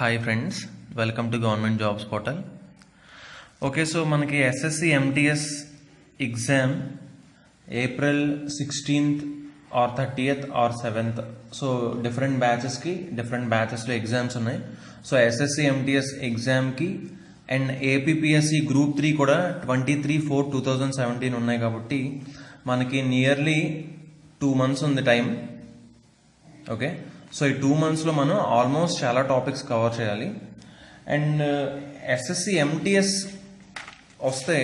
Hi friends, welcome to Government Jobs Portal. Okay, so మనకి SSC MTS exam April 16th or 30th or 7th. So different batches లో exams ఉన్నాయి. So SSC MTS ఎగ్జామ్కి and APPSC group 3 కూడా 23/4/2017 ఉన్నాయి కాబట్టి మనకి nearly 2 months ఉంది time. Okay, so ఈ 2 monthsలో మనం ఆల్మోస్ట్ చాలా టాపిక్స్ కవర్ చేయాలి. అండ్ SSC MTS వస్తే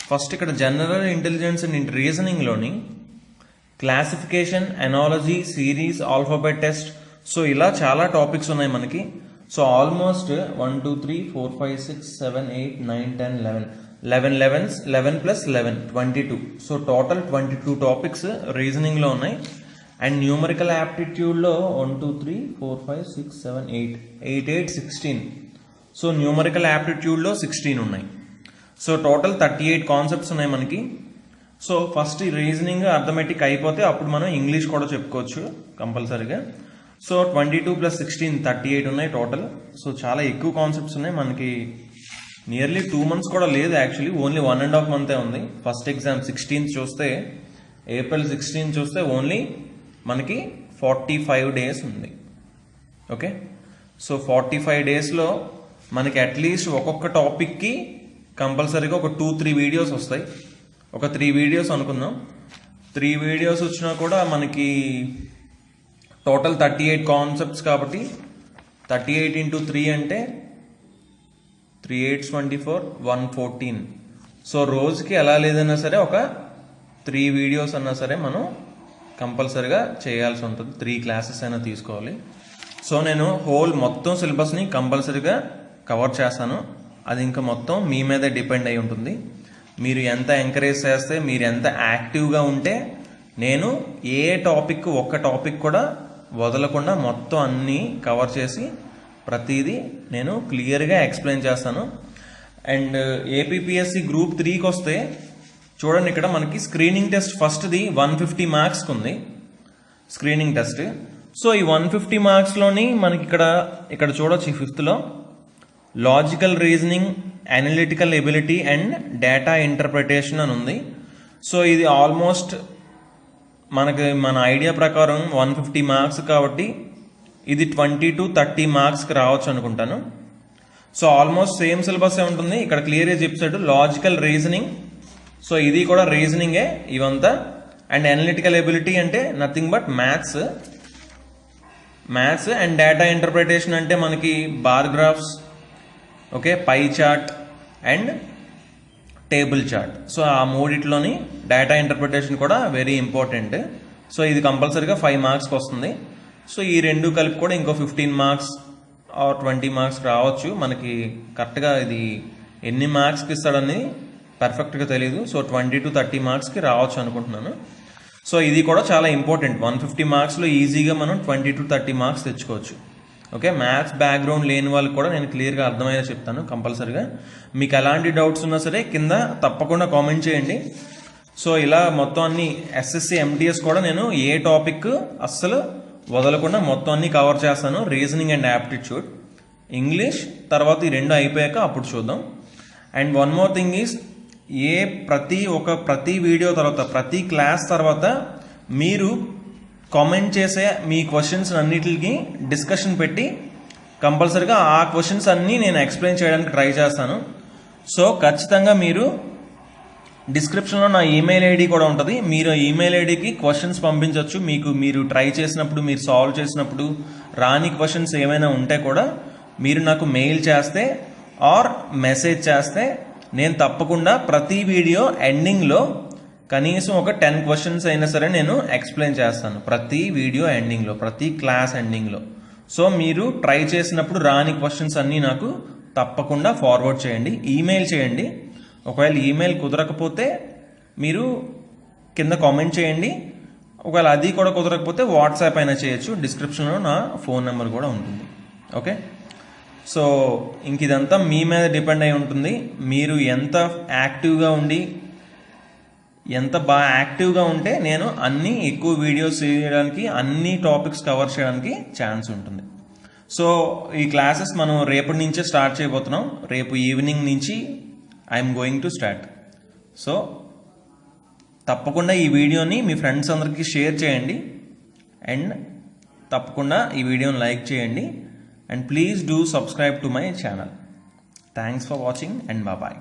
ఫస్ట్ ఇక్కడ జనరల్ ఇంటెలిజెన్స్ అండ్ రీజనింగ్లోని classification, analogy, series, alphabet test, so ఇలా చాలా టాపిక్స్ ఉన్నాయి మనకి. So almost 1 2 3 4 5 6 7 8 9 10 11 plus 11 22. So total 22 topics రీజనింగ్లో ఉన్నాయి. అండ్ న్యూమరికల్ యాప్టిట్యూడ్లో 1 2 3 4 5 6 7 8 16. సో న్యూమరికల్ యాప్టిట్యూడ్లో 16 ఉన్నాయి. సో టోటల్ 38 కాన్సెప్ట్స్ ఉన్నాయి మనకి. సో ఫస్ట్ రీజనింగ్ అర్థమెటిక్ అయిపోతే అప్పుడు మనం ఇంగ్లీష్ కూడా చెప్పుకోవచ్చు కంపల్సరీగా. సో 22 + 16 38 ఉన్నాయి టోటల్. సో చాలా ఎక్కువ కాన్సెప్ట్స్ ఉన్నాయి మనకి. నియర్లీ 2 months కూడా లేదు, యాక్చువల్లీ ఓన్లీ 1.5 month ఉంది. ఫస్ట్ ఎగ్జామ్ 16th చూస్తే, April 16th చూస్తే ఓన్లీ మనకి 45 days ఉంది. ఓకే, సో 45 daysలో మనకి అట్లీస్ట్ ఒక్కొక్క టాపిక్కి కంపల్సరీగా ఒక 2-3 వీడియోస్ వస్తాయి. ఒక 3 వీడియోస్ అనుకుందాం. 3 వీడియోస్ వచ్చినా కూడా మనకి టోటల్ 38 కాన్సెప్ట్స్ కాబట్టి 38 × 3 అంటే 3 8 24 114. సో రోజుకి ఎలా లేదన్నా సరే ఒక 3 వీడియోస్ అన్నా సరే మనం కంపల్సరీగా చేయాల్సి ఉంటుంది. 3 క్లాసెస్ అయినా తీసుకోవాలి. సో నేను మొత్తం సిలబస్ని కంపల్సరీగా కవర్ చేస్తాను. అది ఇంకా మొత్తం మీ మీద డిపెండ్ అయి ఉంటుంది. మీరు ఎంత ఎంకరేజ్ చేస్తే, మీరు ఎంత యాక్టివ్గా ఉంటే నేను ఏ టాపిక్ ఒక్క టాపిక్ కూడా వదలకుండా మొత్తం అన్నీ కవర్ చేసి ప్రతిదీ నేను క్లియర్గా ఎక్స్ప్లెయిన్ చేస్తాను. అండ్ APPSC గ్రూప్ 3కి వస్తే చూడండి, ఇక్కడ మనకి స్క్రీనింగ్ టెస్ట్ ఫస్ట్ది 150 మార్క్స్కి ఉంది స్క్రీనింగ్ టెస్ట్. సో ఈ 150 మార్క్స్లోని మనకి ఇక్కడ చూడొచ్చు, ఈ 5th logical reasoning, analytical ability and data interpretation అని ఉంది. సో ఇది ఆల్మోస్ట్ మన ఐడియా ప్రకారం 150 మార్క్స్ కాబట్టి ఇది 20 to 30 మార్క్స్కి రావచ్చు అనుకుంటాను. సో ఆల్మోస్ట్ సేమ్ సిలబస్ ఉంటుంది. ఇక్కడ క్లియర్గా చెప్పాడు లాజికల్ రీజనింగ్. సో ఇది కూడా రీజనింగే ఇవంతా. అండ్ అనలిటికల్ ఎబిలిటీ అంటే nothing but maths and data interpretation అంటే మనకి bar graphs, okay, pie chart and table chart. So ఆ మూడిట్లోని డేటా ఇంటర్ప్రిటేషన్ కూడా వెరీ ఇంపార్టెంట్. సో ఇది కంపల్సరీగా 5 మార్క్స్కి వస్తుంది. సో ఈ రెండు కలిపి కూడా ఇంకో 15 మార్క్స్ ఆర్ 20 మార్క్స్ రావచ్చు. మనకి కరెక్ట్గా ఇది ఎన్ని మార్క్స్కి ఇస్తాడని పర్ఫెక్ట్గా తెలియదు. సో 20 to 30 మార్క్స్కి రావచ్చు అనుకుంటున్నాను. సో ఇది కూడా చాలా ఇంపార్టెంట్. 150 మార్క్స్లో ఈజీగా మనం 20 to 30 మార్క్స్ తెచ్చుకోవచ్చు. ఓకే, మ్యాథ్స్ బ్యాక్గ్రౌండ్ లేని వాళ్ళకి కూడా నేను క్లియర్గా అర్థమయ్యేలా చెప్తాను కంపల్సరీగా. మీకు ఎలాంటి డౌట్స్ ఉన్నా సరే కింద తప్పకుండా కామెంట్ చేయండి. సో ఇలా మొత్తం అన్ని SSC MTS కూడా నేను ఏ టాపిక్ అస్సలు వదలకుండా మొత్తం అన్ని కవర్ చేస్తాను. రీజనింగ్ అండ్ యాప్టిట్యూడ్, ఇంగ్లీష్ తర్వాత ఈ 2 అయిపోయాక అప్పుడు చూద్దాం. And one more thing is, ప్రతి వీడియో తర్వాత, ప్రతి క్లాస్ తర్వాత మీరు కామెంట్ చేసే మీ క్వశ్చన్స్ అన్నిటికి డిస్కషన్ పెట్టి కంపల్సరీగా ఆ క్వశ్చన్స్ అన్నీ నేను ఎక్స్ప్లెయిన్ చేయడానికి ట్రై చేస్తాను. సో ఖచ్చితంగా మీరు డిస్క్రిప్షన్లో నా ఈమెయిల్ ఐడి కూడా ఉంటుంది. మీరు ఈమెయిల్ ఐడికి క్వశ్చన్స్ పంపించవచ్చు. మీరు ట్రై చేసినప్పుడు, మీరు సాల్వ్ చేసినప్పుడు రాని క్వశ్చన్స్ ఏమైనా ఉంటే కూడా మీరు నాకు మెయిల్ చేస్తే ఆర్ మెసేజ్ చేస్తే నేను తప్పకుండా ప్రతి వీడియో ఎండింగ్లో కనీసం ఒక 10 క్వశ్చన్స్ అయినా సరే నేను ఎక్స్ప్లెయిన్ చేస్తాను. ప్రతి వీడియో ఎండింగ్లో, ప్రతి క్లాస్ ఎండింగ్లో. సో మీరు ట్రై చేసినప్పుడు రాని క్వశ్చన్స్ అన్నీ నాకు తప్పకుండా ఫార్వర్డ్ చేయండి, ఈమెయిల్ చేయండి. ఒకవేళ ఈమెయిల్ కుదరకపోతే మీరు కింద కామెంట్ చేయండి. ఒకవేళ అది కూడా కుదరకపోతే వాట్సాప్ అయినా చేయొచ్చు. డిస్క్రిప్షన్లో నా ఫోన్ నెంబర్ కూడా ఉంటుంది. ఓకే, సో ఇంక ఇదంతా మీ మీద డిపెండ్ అయి ఉంటుంది. మీరు ఎంత బాగా యాక్టివ్గా ఉంటే నేను అన్ని ఎక్కువ వీడియోస్ చేయడానికి, అన్ని టాపిక్స్ కవర్ చేయడానికి ఛాన్స్ ఉంటుంది. సో ఈ క్లాసెస్ మనం రేపటి నుంచే స్టార్ట్ చేయబోతున్నాం. రేపు ఈవినింగ్ నుంచి I'm going to start. So తప్పకుండా ఈ వీడియోని మీ ఫ్రెండ్స్ అందరికీ షేర్ చేయండి అండ్ తప్పకుండా ఈ వీడియోని లైక్ చేయండి and please do subscribe to my channel. Thanks for watching and bye.